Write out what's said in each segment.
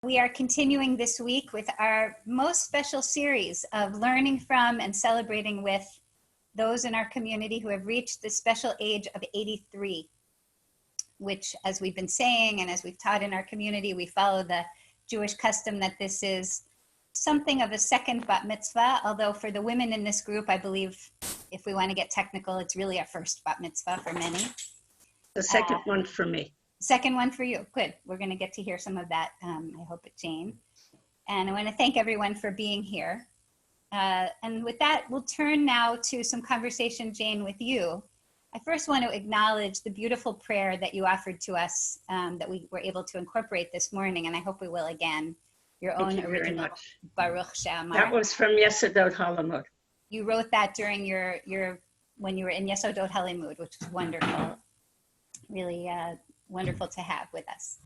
We are continuing this week with our most special series of learning from and celebrating with those in our community who have reached the special age of 83, which, as we've been saying and as we've taught in our community, we follow the Jewish custom that this is something of a second bat mitzvah, although for the women in this group, I believe, if we want to get technical, it's really a first bat mitzvah for many. The second one for me. Second one for you. Good. We're going to get to hear some of that, I hope, at Jane. And I want to thank everyone for being here. And with that, we'll turn now to some conversation, Jane, with you. I first want to acknowledge the beautiful prayer that you offered to us that we were able to incorporate this morning, and I hope we will again. Your own original Baruch She'amar. That was from Yesodot Halimud. You wrote that during your when you were in Yesodot Halimud, which was wonderful. Really wonderful to have with us.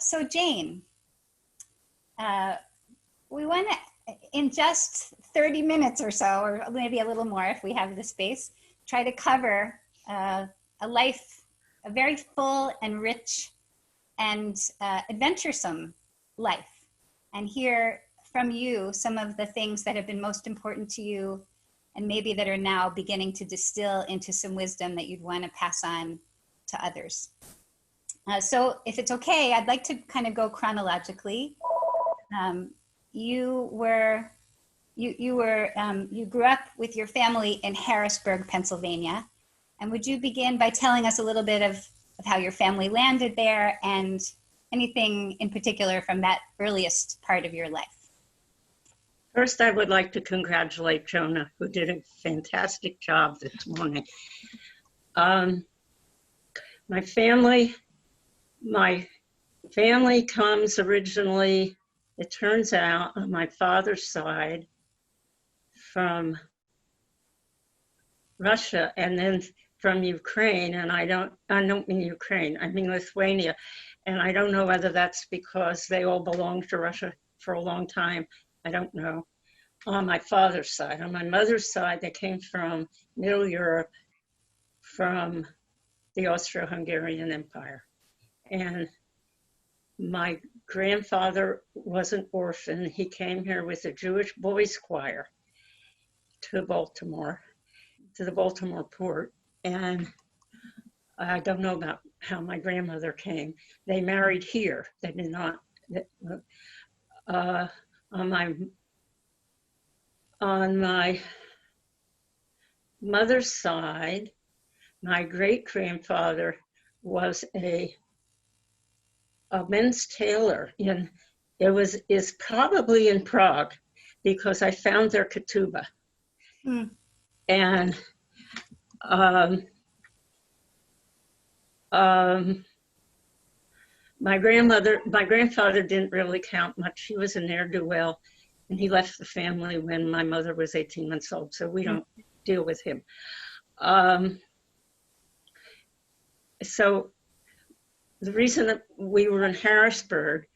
So Jane, we want to, in just 30 minutes or so, or maybe a little more if we have the space, try to cover a very full and rich and adventuresome life, and hear from you some of the things that have been most important to you and maybe that are now beginning to distill into some wisdom that you'd want to pass on to others. So if it's okay, I'd like to kind of go chronologically. You grew up with your family in Harrisburg, Pennsylvania. And would you begin by telling us a little bit of how your family landed there and anything in particular from that earliest part of your life? First, I would like to congratulate Jonah, who did a fantastic job this morning. My family comes originally, it turns out, on my father's side from Russia and then from Ukraine, and I don't mean Ukraine, I mean Lithuania. And I don't know whether that's because they all belonged to Russia for a long time. I don't know. On my father's side. On my mother's side, they came from Middle Europe, from the Austro-Hungarian Empire. And my grandfather was an orphan. He came here with a Jewish boys' choir to Baltimore, to the Baltimore port. And I don't know about how my grandmother came. They married here. They did not. On my mother's side, my great-grandfather was a men's tailor is probably in Prague, because I found their ketubah. And my grandfather didn't really count much. He was a ne'er-do-well, and he left the family when my mother was 18 months old, so we don't deal with him. So the reason that we were in Harrisburg,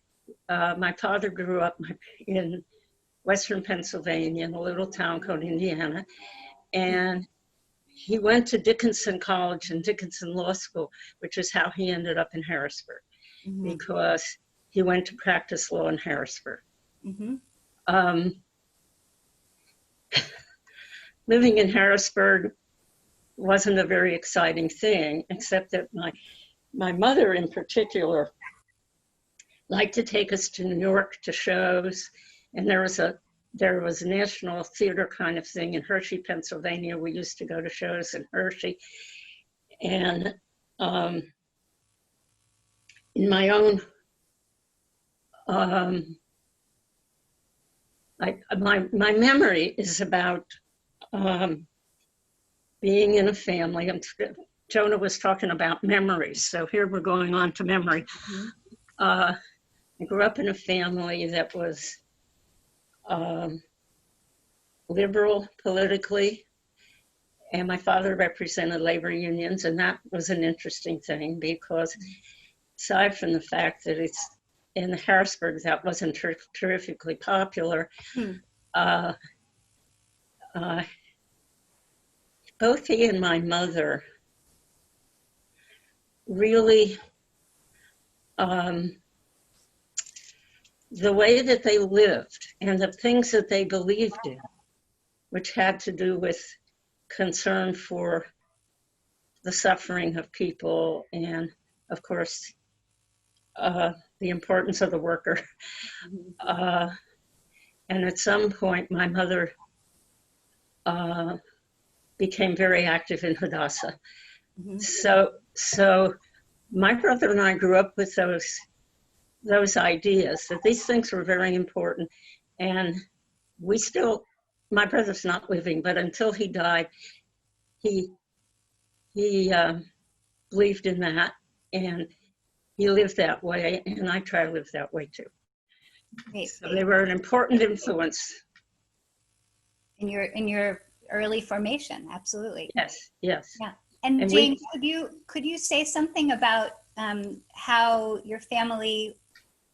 my father grew up in Western Pennsylvania in a little town called Indiana, and he went to Dickinson College and Dickinson Law School, which is how he ended up in Harrisburg, because he went to practice law in Harrisburg. Living in Harrisburg wasn't a very exciting thing, except that my mother in particular liked to take us to New York to shows, and there was a national theater kind of thing in Hershey, Pennsylvania. We used to go to shows in Hershey. And in my own, my memory is about being in a family. Jonah was talking about memories, so here we're going on to memory. I grew up in a family that was liberal politically, and my father represented labor unions, and that was an interesting thing, because aside from the fact that it's in Harrisburg, that wasn't terrifically popular. Both he and my mother really the way that they lived and the things that they believed in, which had to do with concern for the suffering of people and, of course, the importance of the worker. And at some point, my mother became very active in Hadassah. So my brother and I grew up with those ideas that these things were very important. And we still, my brother's not living, but until he died, he believed in that, and he lived that way, and I try to live that way too. Great. So they were an important influence. In your early formation, absolutely. Yes, yes. Yeah. And Jane, could you say something about how your family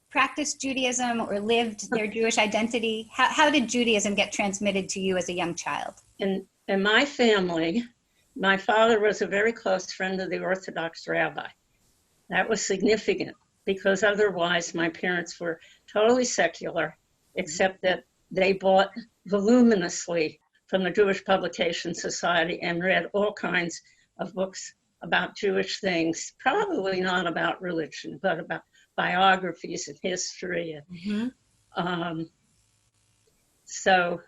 practiced Judaism or lived their Jewish identity? How did Judaism get transmitted to you as a young child? In my family, my father was a very close friend of the Orthodox rabbi. That was significant because otherwise my parents were totally secular, except that they bought voluminously from the Jewish Publication Society and read all kinds of books about Jewish things, probably not about religion, but about biographies and history. So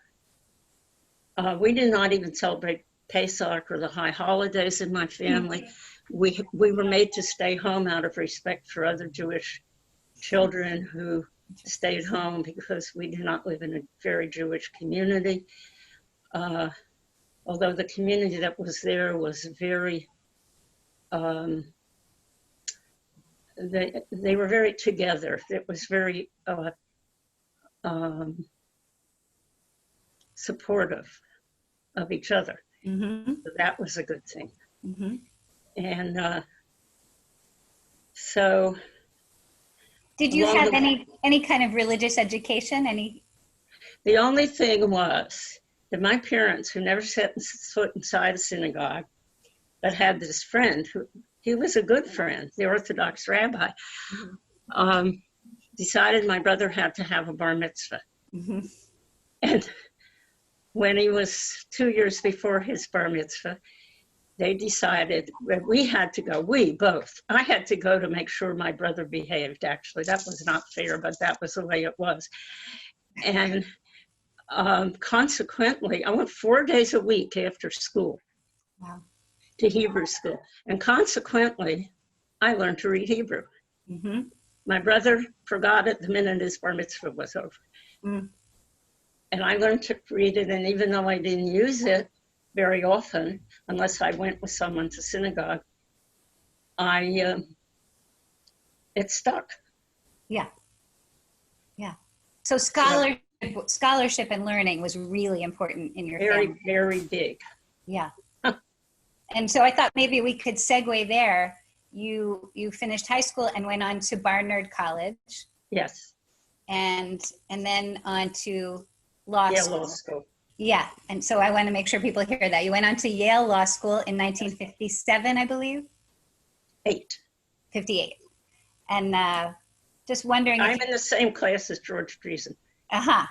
we did not even celebrate Pesach or the high holidays in my family. We were made to stay home out of respect for other Jewish children who stayed home because we did not live in a very Jewish community. Although the community that was there was very, they were very together. It was very supportive of each other. So that was a good thing. And so. Did you have any kind of religious education? The only thing was that my parents, who never set foot inside a synagogue, but had this friend he was a good friend, the Orthodox rabbi, decided my brother had to have a bar mitzvah. And when he was 2 years before his bar mitzvah, they decided that we had to go, I had to go to make sure my brother behaved, actually. That was not fair, but that was the way it was. And consequently, I went 4 days a week after school to Hebrew school. And consequently, I learned to read Hebrew. My brother forgot it the minute his bar mitzvah was over. And I learned to read it, and even though I didn't use it very often, unless I went with someone to synagogue, it stuck. Yeah. So scholarship and learning was really important in your family. Very, very big. Yeah. And so I thought maybe we could segue there. You finished high school and went on to Barnard College. Yes. And then on to law Yale school. Law School. Yeah, and so I want to make sure people hear that. You went on to Yale Law School in 1957, I believe? 58. And just wondering. I'm in the same class as George Dreesen. Wow.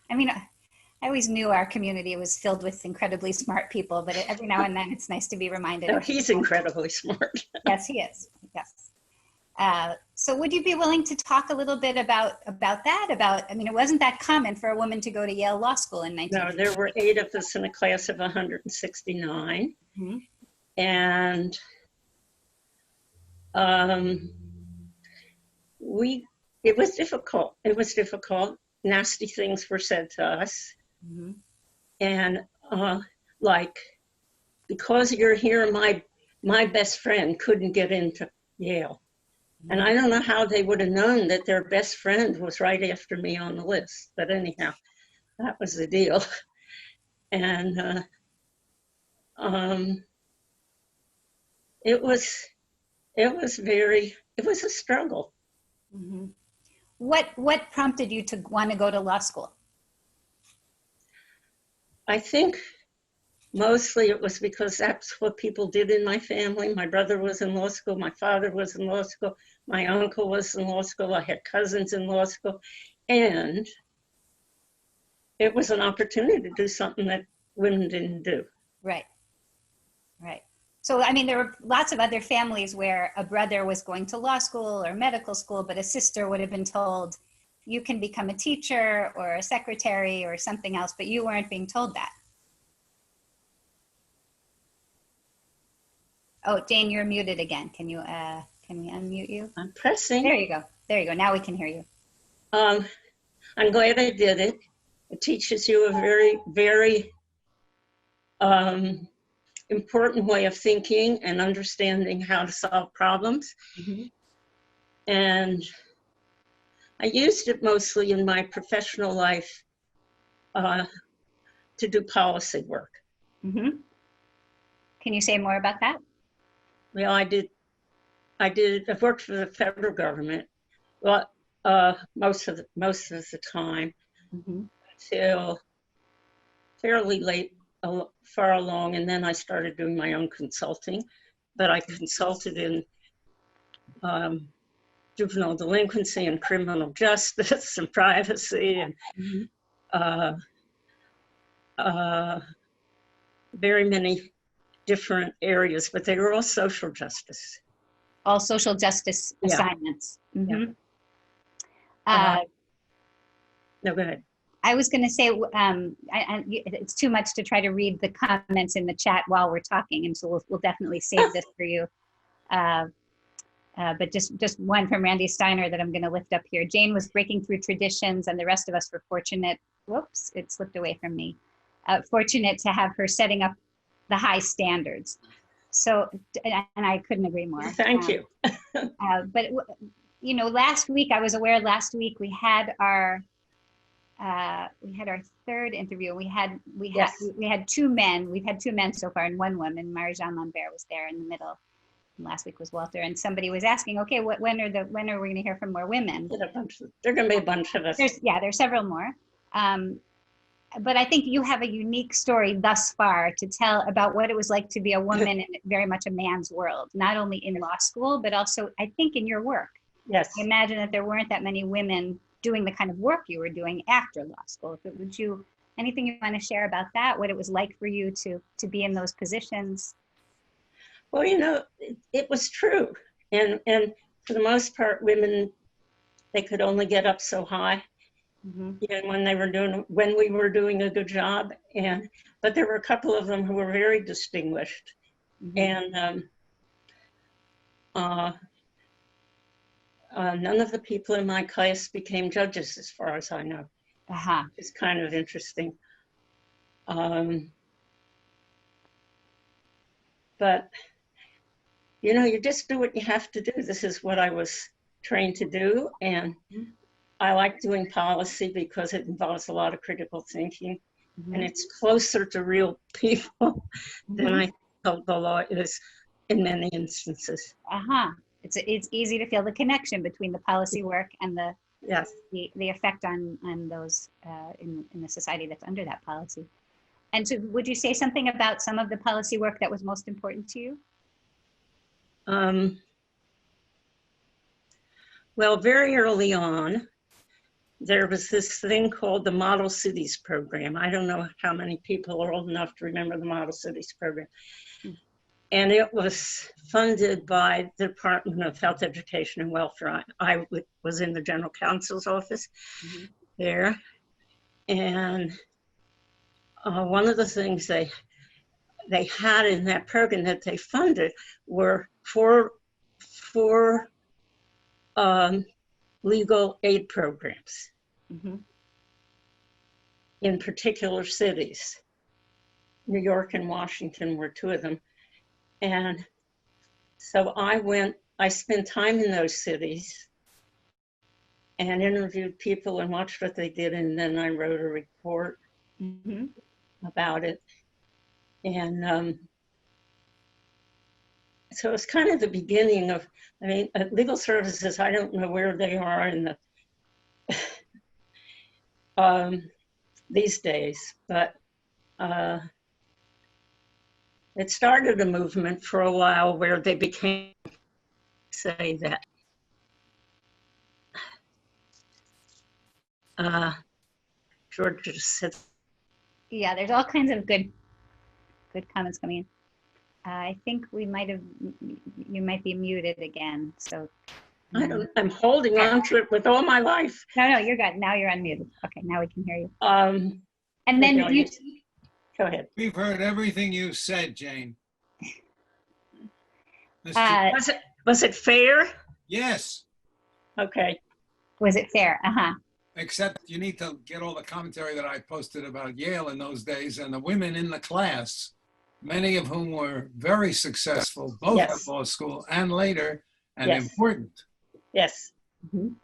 I mean, I always knew our community was filled with incredibly smart people, but every now and then it's nice to be reminded. No, he's incredibly smart. Yes, he is. Yes. So would you be willing to talk a little bit about that? I mean, it wasn't that common for a woman to go to Yale Law School in 1950. No, there were 8 of us in a class of 169. And it was difficult. Nasty things were said to us. And like, because you're here, my best friend couldn't get into Yale. And I don't know how they would have known that their best friend was right after me on the list. But anyhow, that was the deal. And it was a struggle. What prompted you to want to go to law school? I think Mostly it was because that's what people did in my family. My brother was in law school. My father was in law school. My uncle was in law school. I had cousins in law school. And it was an opportunity to do something that women didn't do. Right. Right. So, I mean, there were lots of other families where a brother was going to law school or medical school, but a sister would have been told, you can become a teacher or a secretary or something else, but you weren't being told that. Oh, Jane, you're muted again. Can we unmute you? I'm pressing. There you go. There you go. Now we can hear you. I'm glad I did it. It teaches you a very, very important way of thinking and understanding how to solve problems. Mm-hmm. And I used it mostly in my professional life to do policy work. Mm-hmm. Can you say more about that? Well, I've worked for the federal government, well, most of the time, Mm-hmm. till fairly late, far along, and then I started doing my own consulting. But I consulted in juvenile delinquency and criminal justice and privacy and Mm-hmm. very many different areas, but they were all social justice. All social justice assignments. Mm-hmm. Yeah. No, go ahead. I was going to say, it's too much to try to read the comments in the chat while we're talking, and so we'll definitely save this for you. But just one from Randy Steiner that I'm going to lift up here. Jane was breaking through traditions, and the rest of us were fortunate. Whoops, it slipped away from me. Fortunate to have her setting up the high standards. So, and I couldn't agree more. Thank you. But you know, last week we had our third interview. We had two men. We've had two men so far and one woman. Marie-Jeanne Lambert was there in the middle. And last week was Walter. And somebody was asking, okay, when are we going to hear from more women? There are going to be a bunch of us. There's several more. But I think you have a unique story thus far to tell about what it was like to be a woman in very much a man's world, not only in law school, but also I think in your work. Yes. I imagine that there weren't that many women doing the kind of work you were doing after law school. Anything you want to share about that? What it was like for you to be in those positions? Well, you know, it was true. And for the most part, women, they could only get up so high. Mm-hmm. And when we were doing a good job, but there were a couple of them who were very distinguished. Mm-hmm. And none of the people in my class became judges, as far as I know. Uh-huh. It's kind of interesting. But, you know, you just do what you have to do. This is what I was trained to do. And I like doing policy because it involves a lot of critical thinking. Mm-hmm. And it's closer to real people than I felt the law is in many instances. Uh-huh. It's easy to feel the connection between the policy work and the effect on those in the society that's under that policy. And so would you say something about some of the policy work that was most important to you? Well, very early on, there was this thing called the Model Cities Program. I don't know how many people are old enough to remember the Model Cities Program. And it was funded by the Department of Health, Education, and Welfare. I was in the General Counsel's office there. And one of the things they had in that program that they funded were four legal aid programs in particular cities. New York and Washington were two of them. And so I spent time in those cities and interviewed people and watched what they did. And then I wrote a report about it. And so it's kind of the beginning of, legal services, I don't know where they are in the, these days, but it started a movement for a while where they became, say that, George just said. Yeah, there's all kinds of good comments coming in. I think you might be muted again. So I'm holding on to it with all my life. no, you're good. Now you're unmuted. Okay, now we can hear you. And then you go ahead. We've heard everything you said, Jane. Was it fair? Yes, Okay. Was it fair? except you need to get all the commentary that I posted about Yale in those days and the women in the class, many of whom were very successful, both Yes. at law school and later, and Yes. important. Yes. Mhm.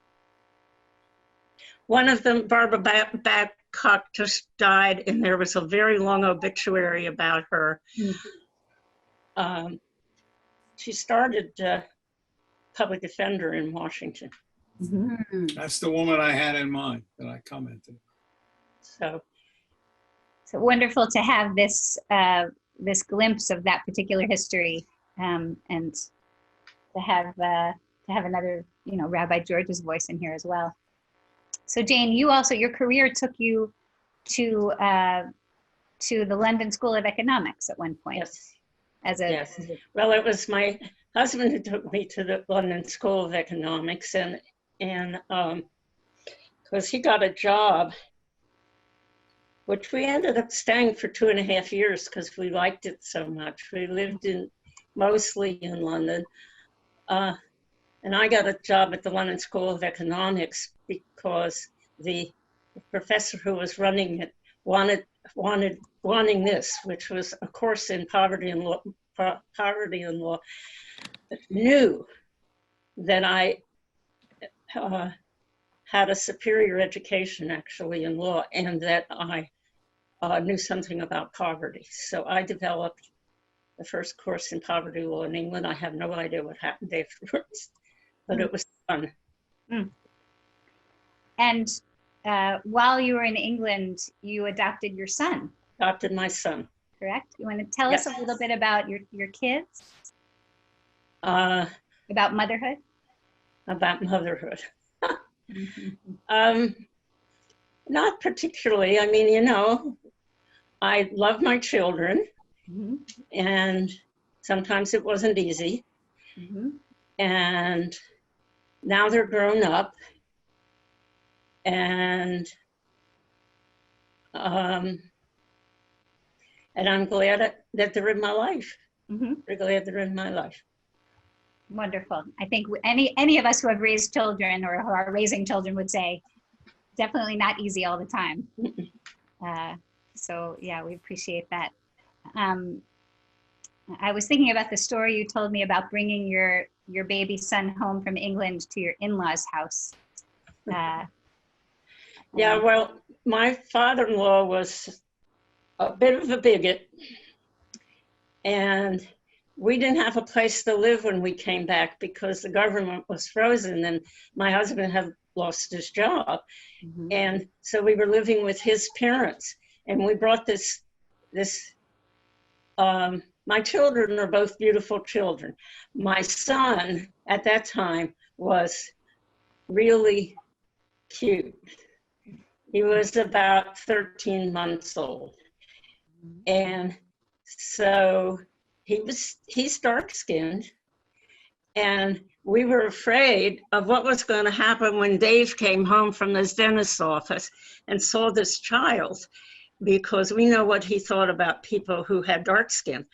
One of them, Barbara Babcock, just died, and there was a very long obituary about her. She started public defender in Washington. That's the woman I had in mind that I commented. So wonderful to have this this glimpse of that particular history, and to have another, Rabbi George's voice in here as well. So Jane, you also, your career took you to the London School of Economics at one point. yes. Yes. Well, it was my husband who took me to the London School of Economics, and because he got a job, which we ended up staying for 2.5 years because we liked it so much. We lived mostly in London, and I got a job at the London School of Economics because the professor who was running it wanting this, which was a course in poverty and law, but knew that I had a superior education actually in law, and that I knew something about poverty. So I developed the first course in poverty law in England. I have no idea what happened afterwards, but it was fun. And while you were in England, you adopted your son. Adopted my son. Correct? You want to tell us Yes. a little bit about your kids? About motherhood? About motherhood. Not particularly. I mean, I love my children, and sometimes it wasn't easy. And now they're grown up, and I'm glad that they're in my life. We're glad they're in my life. Wonderful. I think any of us who have raised children or who are raising children would say, definitely not easy all the time. So yeah, we appreciate that. I was thinking about the story you told me about bringing your baby son home from England to your in-laws' house. Yeah, well, my father-in-law was a bit of a bigot, and we didn't have a place to live when we came back because the government was frozen and my husband had lost his job. And so we were living with his parents, and we brought this my children are both beautiful children. My son at that time was really cute. He was about 13 months old. And so he's dark-skinned, and we were afraid of what was going to happen when Dave came home from his dentist's office and saw this child, because we know what he thought about people who had dark skin.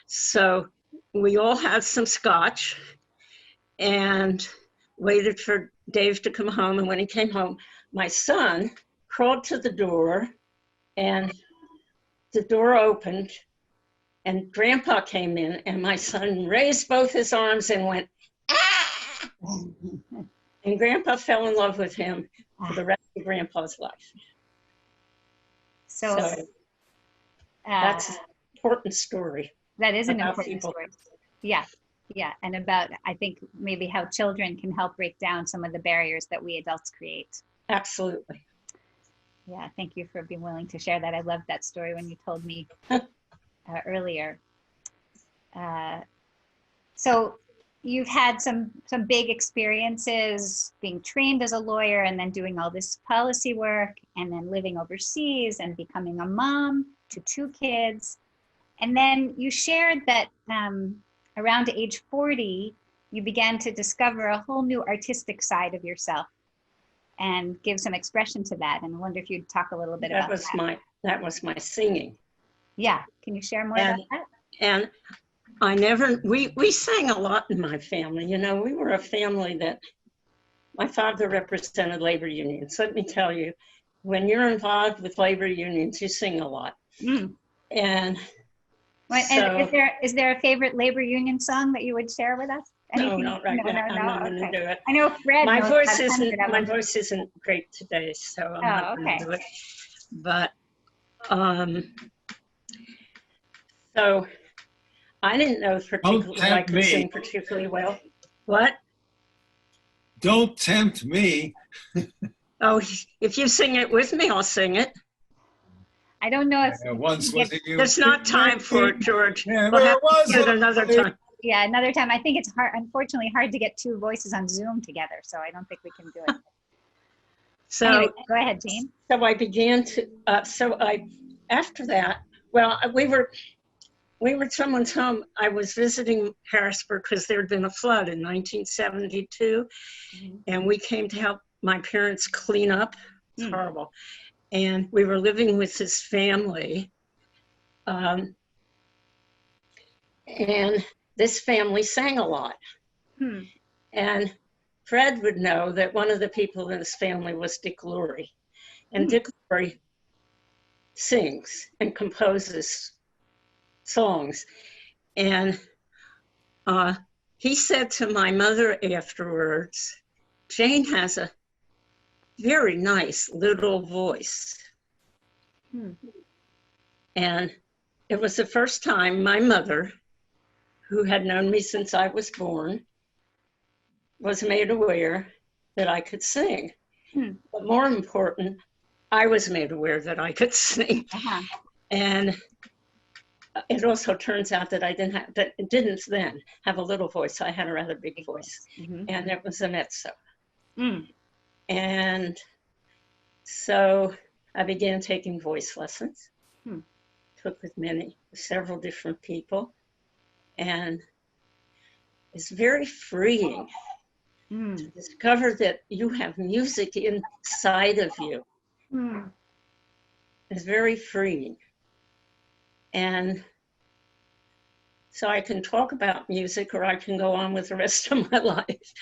So we all had some scotch and waited for Dave to come home. And when he came home, my son crawled to the door, and the door opened, and Grandpa came in, and my son raised both his arms and went, "Ah!" And Grandpa fell in love with him for the rest of Grandpa's life. So that's an important story. That is an about important people. story. Yeah, and about, I think, maybe how children can help break down some of the barriers that we adults create. Absolutely. Yeah, thank you for being willing to share that. I loved that story when you told me earlier. So you've had some big experiences being trained as a lawyer and then doing all this policy work and then living overseas and becoming a mom to 2 kids. And then you shared that around age 40, you began to discover a whole new artistic side of yourself and give some expression to that. And I wonder if you'd talk a little bit about that. That was my singing. Yeah, can you share more about that? And we sang a lot in my family. You know, we were a family that, my father represented labor unions. Let me tell you, when you're involved with labor unions, you sing a lot. Mm. And Well, and is there a favorite labor union song that you would share with us? No, not right now. I'm not going to do it. I know Fred. My voice isn't great today, so I'm not going to do it. But so I didn't know particularly I could sing particularly well. What? Don't tempt me. Oh, if you sing it with me, I'll sing it. I don't know if there's not time for it, George. Yeah, we'll have to do it another time. Yeah, another time. I think it's unfortunately hard to get 2 voices on Zoom together, so I don't think we can do it. So anyway, go ahead, Jean. So I began to. After that, well, we were at someone's home. I was visiting Harrisburg because there had been a flood in 1972, and we came to help my parents clean up. It's horrible. And we were living with his family. And this family sang a lot. And Fred would know that one of the people in his family was Dick Lurie. And Dick Lurie sings and composes songs. And he said to my mother afterwards, Jane has a very nice little voice. And it was the first time my mother, who had known me since I was born, was made aware that I could sing. But more important, I was made aware that I could sing. And it also turns out that I didn't then have a little voice. I had a rather big voice, and it was a mezzo. And so I began taking voice lessons, took with several different people, and it's very freeing to discover that you have music inside of you. It's very freeing. And so I can talk about music, or I can go on with the rest of my life.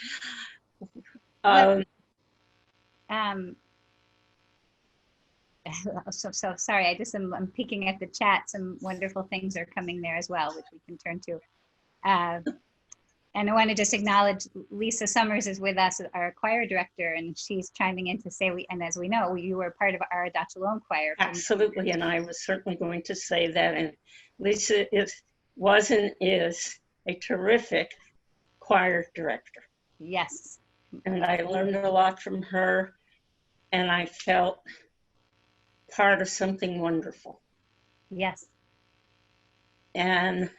So sorry, I'm peeking at the chat. Some wonderful things are coming there as well, which we can turn to. And I want to just acknowledge Lisa Summers is with us, our choir director, and she's chiming in to say, and as we know, you were part of our Dutch Alone choir. Absolutely, and I was certainly going to say that. And Lisa was and is a terrific choir director. Yes. And I learned a lot from her, and I felt part of something wonderful. Yes. And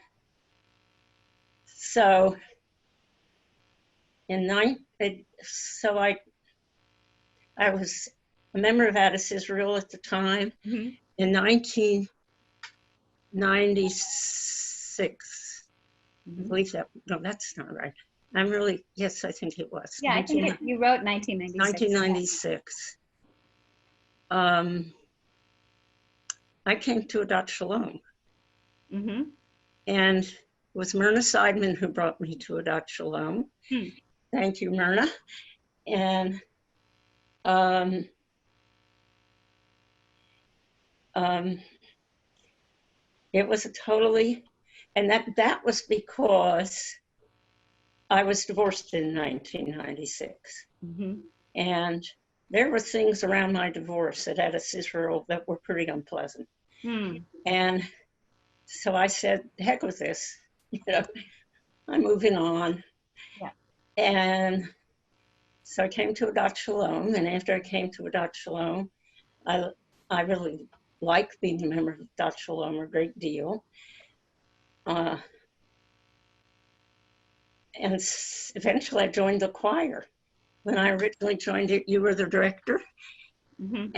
so I was a member of Addis Israel at the time. In 1996, I believe that, no, that's not right. Yes, I think it was. Yeah, I think you wrote 1996. 1996. I came to a Dutch Shalom. And it was Myrna Seidman who brought me to a Dutch Shalom. Thank you, Myrna. And it was and that was because I was divorced in 1996. And there were things around my divorce at Addis Israel that were pretty unpleasant. And so I said, heck with this, I'm moving on. And so I came to a Dutch Shalom, and after I came to a Dutch Shalom, I really liked being a member of Dutch Shalom a great deal. and eventually I joined the choir. When I originally joined it, you were the director, Mhm.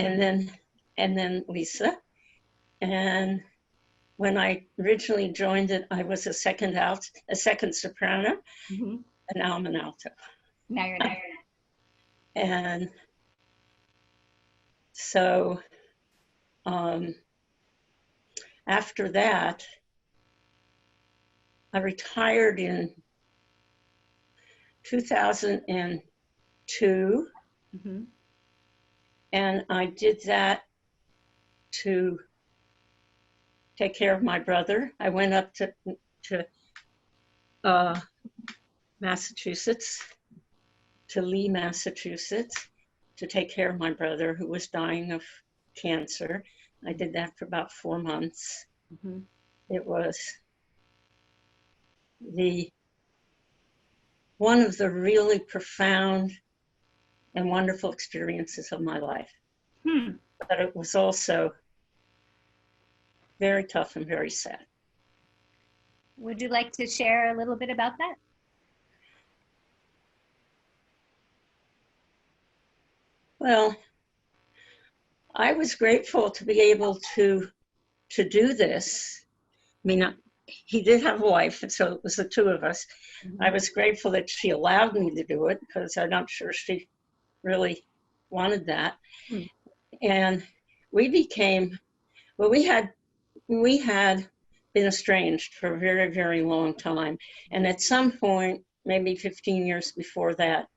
and then Lisa. And when I originally joined it, I was a second soprano, Mhm. and now I'm an alto. Now you're not. And so after that, I retired in 2002, Mhm. and I did that to take care of my brother. I went up to Massachusetts, to Lee, Massachusetts, to take care of my brother who was dying of cancer. I did that for about 4 months. Mhm. It was one of the really profound and wonderful experiences of my life. Hmm. But it was also very tough and very sad. Would you like to share a little bit about that? Well, I was grateful to be able to do this. I mean, he did have a wife, and so it was the two of us. I was grateful that she allowed me to do it because I'm not sure she really wanted that. Hmm. And we became, well, we had been estranged for a very, very long time. And at some point, maybe 15 years before that,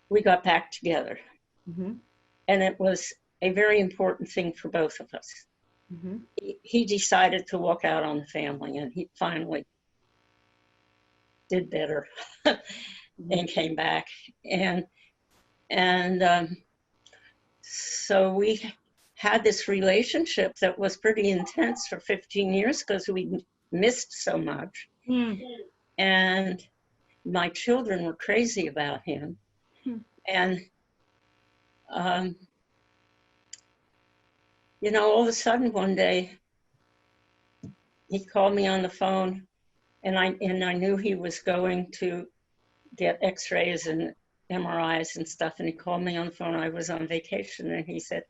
we got back together. Mhm. And it was a very important thing for both of us. Mhm. He decided to walk out on the family, and he finally did better and came back. And so we had this relationship that was pretty intense for 15 years because we missed so much. Hmm. And my children were crazy about him. Hmm. And, all of a sudden one day, he called me on the phone, and I knew he was going to get x-rays and MRIs and stuff. And he called me on the phone. I was on vacation, and he said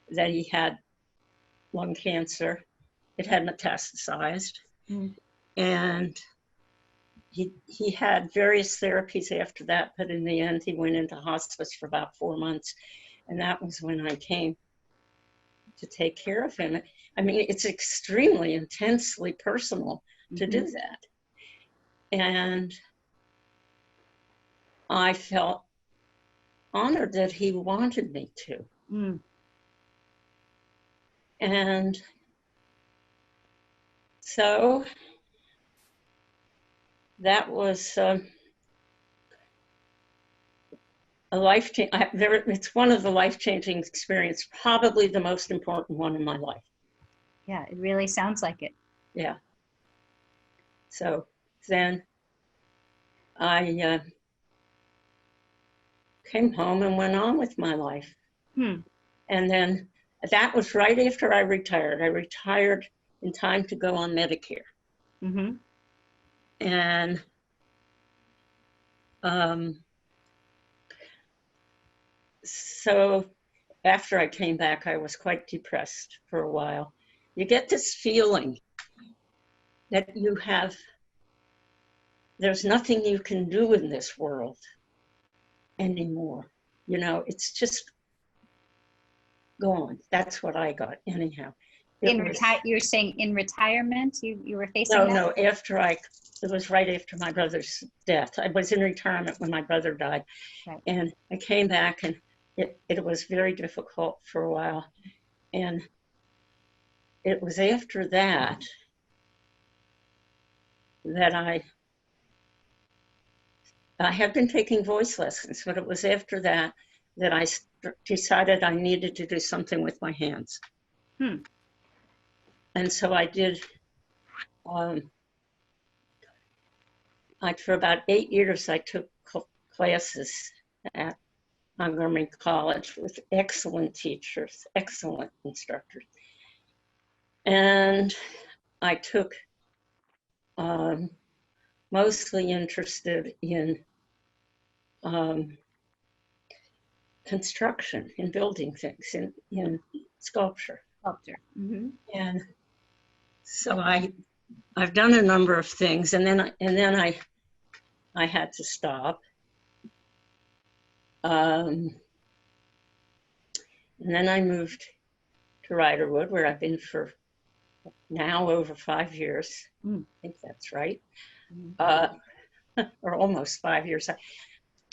that he had lung cancer. It had metastasized. Hmm. And he had various therapies after that, but in the end, he went into hospice for about 4 months. And that was when I came to take care of him. I mean, it's extremely intensely personal to do that. And I felt honored that he wanted me to. Hmm. And so that was a life-changing, it's one of the life-changing experiences, probably the most important one in my life. Yeah, it really sounds like it. Yeah. So then I came home and went on with my life. Hmm. And then that was right after I retired. I retired in time to go on Medicare. Mm-hmm. And so after I came back, I was quite depressed for a while. You get this feeling that there's nothing you can do in this world anymore. It's just gone. That's what I got anyhow. You're saying in retirement you were facing that? No, it was right after my brother's death. I was in retirement when my brother died. Right. And I came back, and it was very difficult for a while. And it was after that I had been taking voice lessons, but it was after that I decided I needed to do something with my hands. Hmm. And so I did, for about 8 years, I took classes at Montgomery College with excellent teachers, excellent instructors. And I took mostly interested in construction, in building things, in sculpture. Sculpture. Mm-hmm. And so I've done a number of things, and then I had to stop. And then I moved to Riderwood, where I've been for now over 5 years. I think that's right. Or almost 5 years.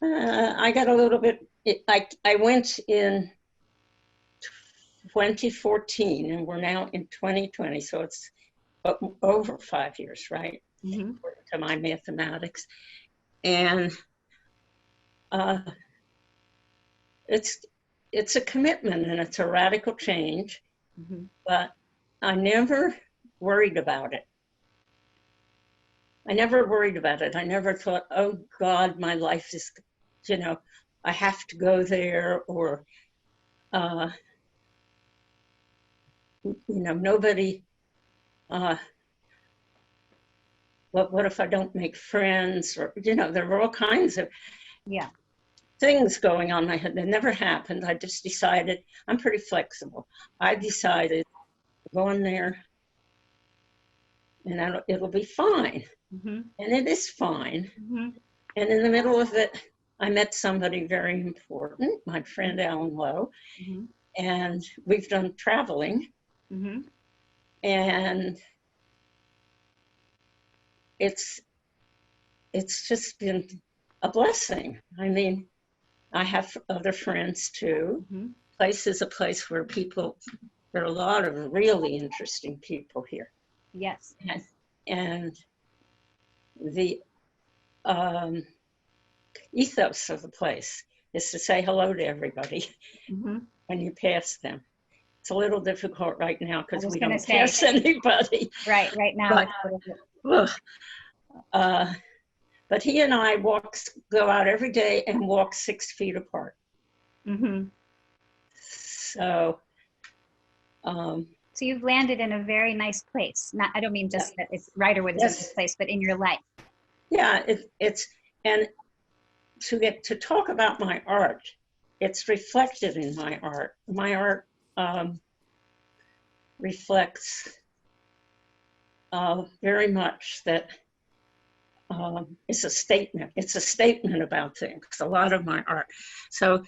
I got a little bit, I went in 2014, and we're now in 2020, so it's over 5 years, right? Mm-hmm. According to my mathematics. And it's a commitment, and it's a radical change, but I never worried about it. I never worried about it. I never thought, oh God, my life is, I have to go there, or, nobody, what if I don't make friends? Or, there were all kinds of things going on in my head that never happened. I just decided, I'm pretty flexible. I decided to go in there and it'll be fine. And it is fine. And in the middle of it, I met somebody very important, my friend Alan Lowe, and we've done traveling. And it's just been a blessing. I mean, I have other friends too. Place is a place where there are a lot of really interesting people here. Yes. And the ethos of the place is to say hello to everybody when you pass them. It's a little difficult right now because we don't pass anybody. Right now. But he and I go out every day and walk 6 feet apart. So you've landed in a very nice place. I don't mean just that it's Riderwood is a nice place, but in your life. Yeah, and to get to talk about my art, it's reflected in my art. My art reflects very much that it's a statement. It's a statement about things, a lot of my art. So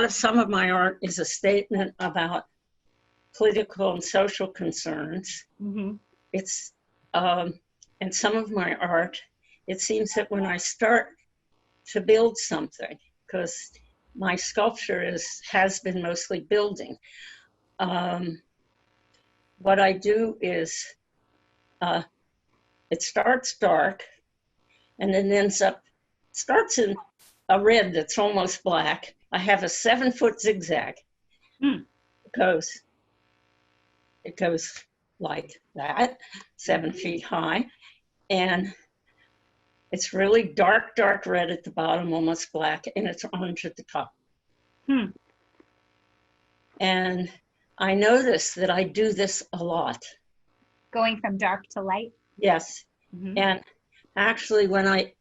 some of my art is a statement about political and social concerns. It's, and some of my art, it seems that when I start to build something, because my sculpture has been mostly building, what I do is it starts dark, and then starts in a red that's almost black. I have a 7-foot zigzag. It goes like that, 7 feet high. And it's really dark, dark red at the bottom, almost black, and it's orange at the top. And I notice that I do this a lot. Going from dark to light? Yes. And actually, when I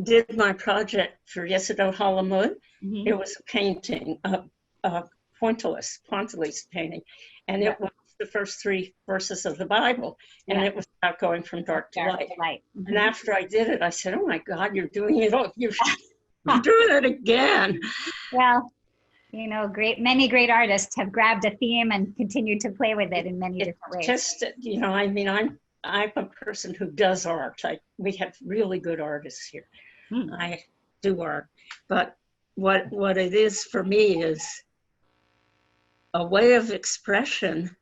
did my project for Yesidot Halamud, it was a painting, a pointillist painting, and it was the first 3 verses of the Bible, and it was about going from dark to light. And after I did it, I said, "Oh my God, you're doing it all! You're doing it again." Well, many great artists have grabbed a theme and continued to play with it in many different ways. Just, I mean, I'm a person who does art. We have really good artists here. I do art, but what it is for me is a way of expression.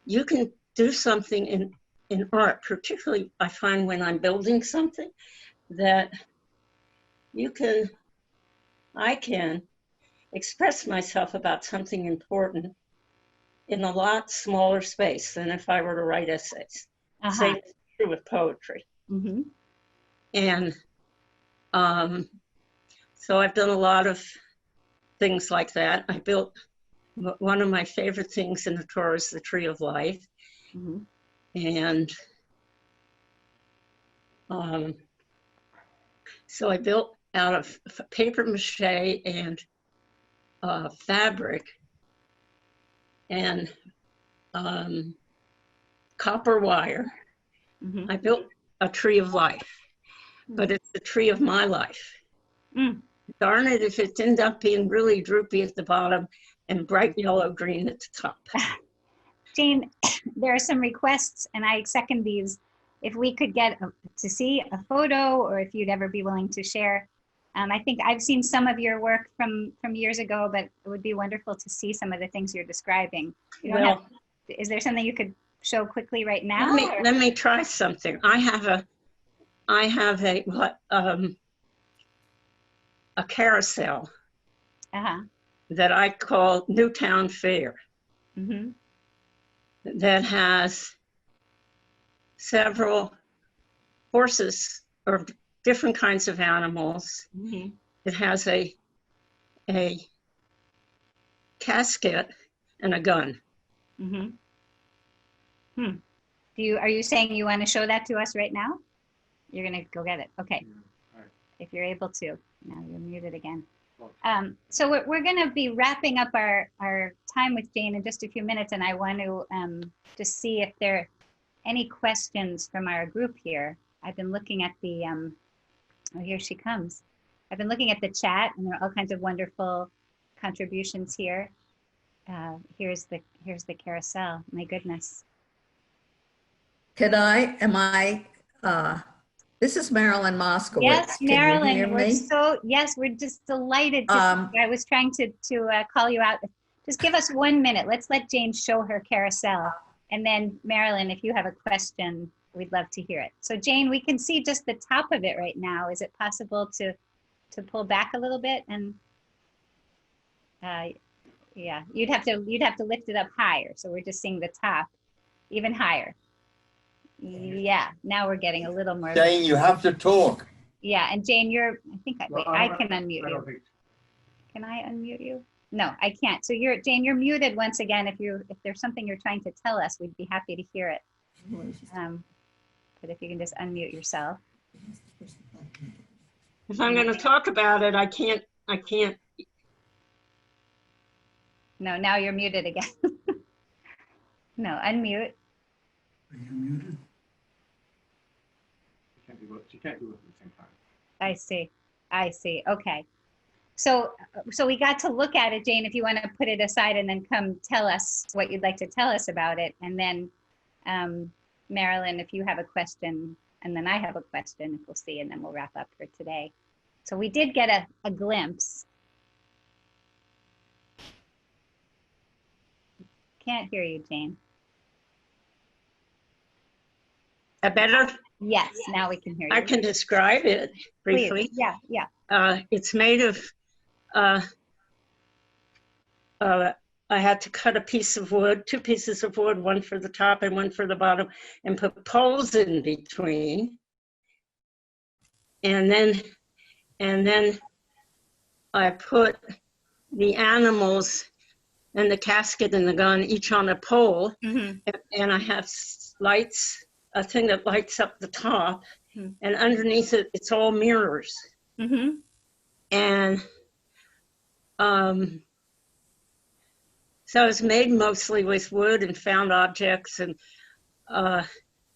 You can do something in art, particularly I find when I'm building something, that I can express myself about something important in a lot smaller space than if I were to write essays. Same is true with poetry. And so I've done a lot of things like that. I built one of my favorite things in the Torah, is the Tree of Life. And So I built out of paper mache and fabric and copper wire. Mhm. I built a tree of life, but it's the tree of my life. Mm. Darn it if it ends up being really droopy at the bottom and bright yellow green at the top. Jane, there are some requests, and I second these. If we could get to see a photo, or if you'd ever be willing to share. I think I've seen some of your work from years ago, but it would be wonderful to see some of the things you're describing. You don't Well, is there something you could show quickly right now? let me try something. I have a carousel Uh-huh. that I call Newtown Fair Mm-hmm. that has several horses or different kinds of animals. Mm-hmm. It has a casket and a gun. Mm-hmm. Are you saying you want to show that to us right now? You're gonna go get it. Okay. Yeah, right. If you're able to. Now you're muted again. So we're going to be wrapping up our time with Jane in just a few minutes, and I want to just see if there are any questions from our group here. I've been looking at the, oh, here she comes. I've been looking at the chat, and there are all kinds of wonderful contributions here. Here's the carousel. My goodness. This is Marilyn Moskowitz. Yes, Can you Marilyn, hear me? we're just delighted to, I was trying to call you out. Just give us 1 minute. Let's let Jane show her carousel. And then Marilyn, if you have a question, we'd love to hear it. So Jane, we can see just the top of it right now. Is it possible to pull back a little bit? And yeah, you'd have to lift it up higher. So we're just seeing the top, even higher. Yeah, now we're getting a little more. Jane, you have to talk. Yeah, and Jane, wait, I can unmute I you. don't think- Can I unmute you? No, I can't. So Jane, you're muted once again. If there's something you're trying to tell us, we'd be happy to hear it. But if you can just unmute yourself. If I'm going to talk about it, I can't. No, now you're muted again. No, unmute. Are you muted? She can't do it at the same time. I see. Okay. So we got to look at it, Jane, if you want to put it aside and then come tell us what you'd like to tell us about it. And then Marilyn, if you have a question, and then I have a question, we'll see, and then we'll wrap up for today. So we did get a glimpse. Can't hear you, Jane. Better? Yes, now we can hear you. I can describe it briefly. Please. Yeah. It's made of, I had to cut a piece of wood, 2 pieces of wood, one for the top and one for the bottom, and put poles in between. And then I put the animals and the casket and the gun each on a pole. Mm-hmm. And I have lights, a thing that lights up the top, and underneath it, it's all mirrors. Mm-hmm. And so it's made mostly with wood and found objects, and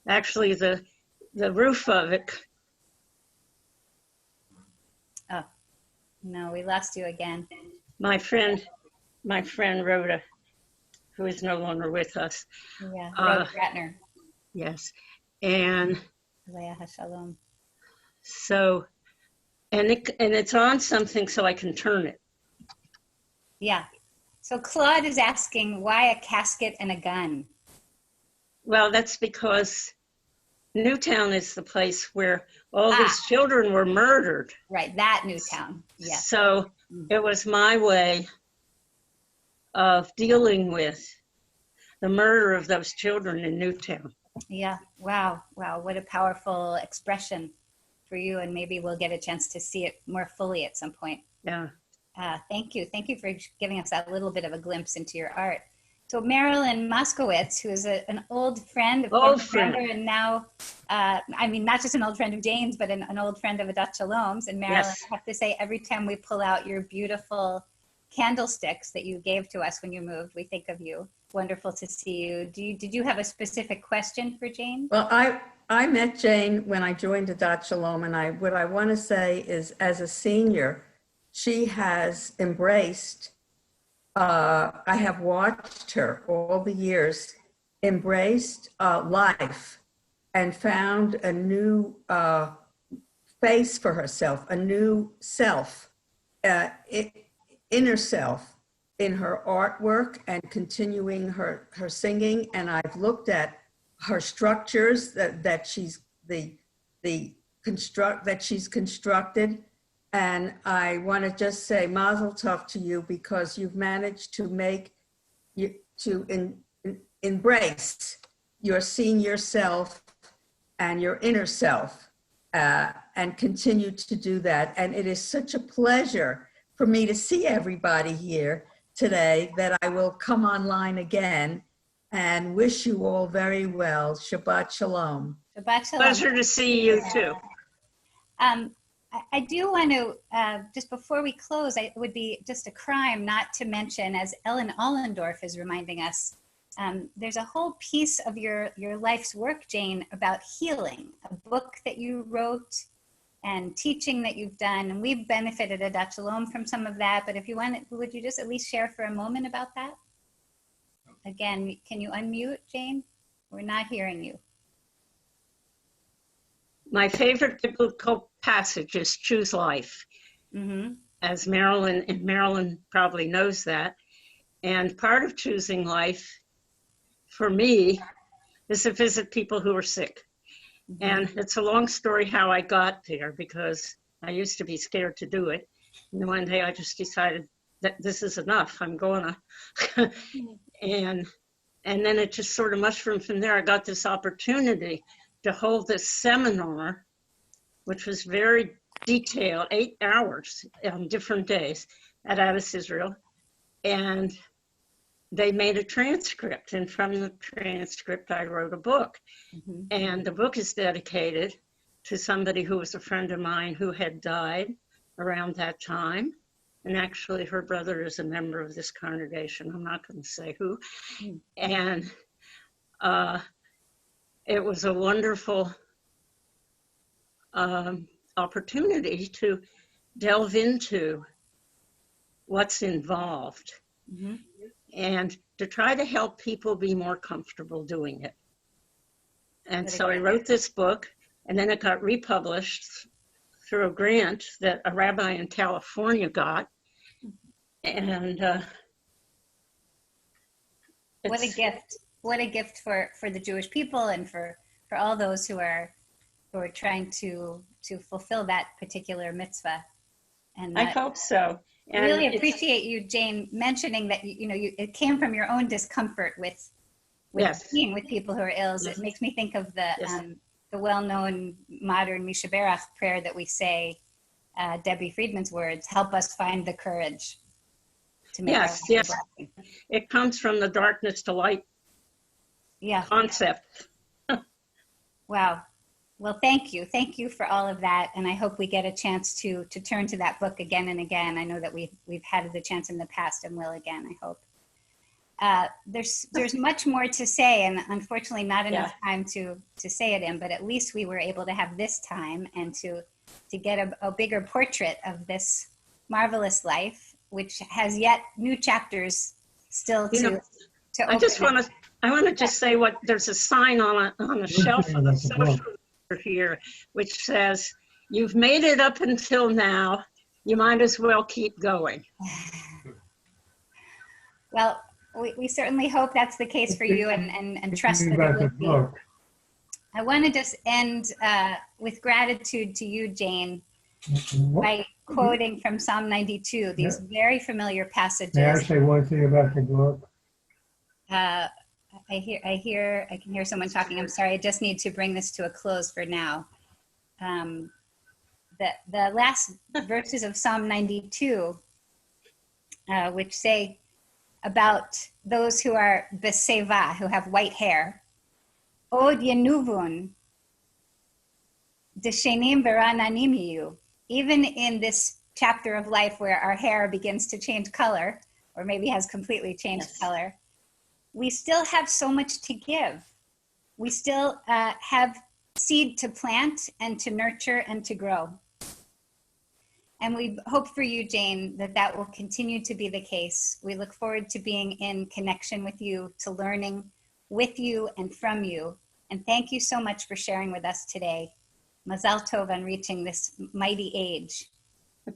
actually the roof of it. Oh, no, we lost you again. My friend Rhoda, who is no longer with us. Yeah, Rhoda Ratner. Yes, and Shalom. So, and it's on something so I can turn it. Yeah. So Claude is asking, why a casket and a gun? Well, that's because Newtown is the place where all these children were murdered. Right, that Newtown. Yeah. So it was my way of dealing with the murder of those children in Newtown. Yeah. Wow. What a powerful expression for you. And maybe we'll get a chance to see it more fully at some point. Yeah. Thank you. Thank you for giving us that little bit of a glimpse into your art. So Marilyn Moskowitz, who is an old friend of Old Corporate friend. and now, I mean, not just an old friend of Jane's, but an old friend of Adat Shalom's. And Marilyn, Yes. I have to say, every time we pull out your beautiful candlesticks that you gave to us when you moved, we think of you. Wonderful to see you. Did you have a specific question for Jane? Well, I met Jane when I joined Adat Shalom, and what I want to say is, as a senior, she has embraced, I have watched her all the years, embraced life and found a new face for herself, a new self, inner self in her artwork and continuing her singing. And I've looked at her structures that she's constructed. And I want to just say mazel tov to you, because you've managed to embrace your senior self and your inner self, and continue to do that. And it is such a pleasure for me to see everybody here today that I will come online again, and wish you all very well. Shabbat Shalom. Shabbat Shalom. Pleasure to see you too. I do want to, just before we close, it would be just a crime not to mention, as Ellen Allendorf is reminding us, there's a whole piece of your life's work, Jane, about healing, a book that you wrote and teaching that you've done. And we've benefited at Adat Shalom from some of that. But if you want, would you just at least share for a moment about that? Again, can you unmute, Jane? We're not hearing you. My favorite biblical passage is choose life, Mm-hmm. as Marilyn probably knows that. And part of choosing life for me is to visit people who are sick. And it's a long story how I got there, because I used to be scared to do it. And one day I just decided that this is enough. I'm going to. and then it just sort of mushroomed from there. I got this opportunity to hold this seminar, which was very detailed, 8 hours on different days at Addis, Israel. And they made a transcript. And from the transcript, I wrote a book. Mm-hmm. And the book is dedicated to somebody who was a friend of mine who had died around that time. And actually, her brother is a member of this congregation. I'm not going to say who. And it was a wonderful opportunity to delve into what's involved, Mm-hmm. and to try to help people be more comfortable doing it. And What a so I great wrote this book, and then it got republished through a grant that a rabbi in California got. And What a gift. What a gift for the Jewish people and for all those who are trying to fulfill that particular mitzvah. And I hope so. I And really it's- appreciate you, Jane, mentioning that it came from your own discomfort with Yes. being with people who are ill. Yes. It makes me think of the Yes. well-known modern Misha Berach prayer that we say, Debbie Friedman's words, help us find the courage to make Yes, our yes. blessing. It comes from the darkness to light Yeah. concept. Wow. Well, thank you. Thank you for all of that. And I hope we get a chance to turn to that book again and again. I know that we've had the chance in the past and will again, I hope. There's much more to say, and unfortunately not enough time to say it in, but at least we were able to have this time and to get a bigger portrait of this marvelous life, which has yet new chapters still to I just open. want to just say there's a sign on a shelf of the social here, which says, "You've made it up until now. You might as well keep going." Well, we certainly hope that's the case for you and trust that it will be. I want to just end with gratitude to you, Jane, by quoting from Psalm 92, these very familiar passages. May I say one thing about the book? I can hear someone talking. I'm sorry, I just need to bring this to a close for now. The last verses of Psalm 92, which say, about those who are beseva, who have white hair. Od yenuvun, deshenim verananim yiyu. Even in this chapter of life where our hair begins to change color, or maybe has completely changed Yes. color, we still have so much to give. We still have seed to plant and to nurture and to grow. And we hope for you, Jane, that that will continue to be the case. We look forward to being in connection with you, to learning with you and from you. And thank you so much for sharing with us today. Mazal Tov on reaching this mighty age.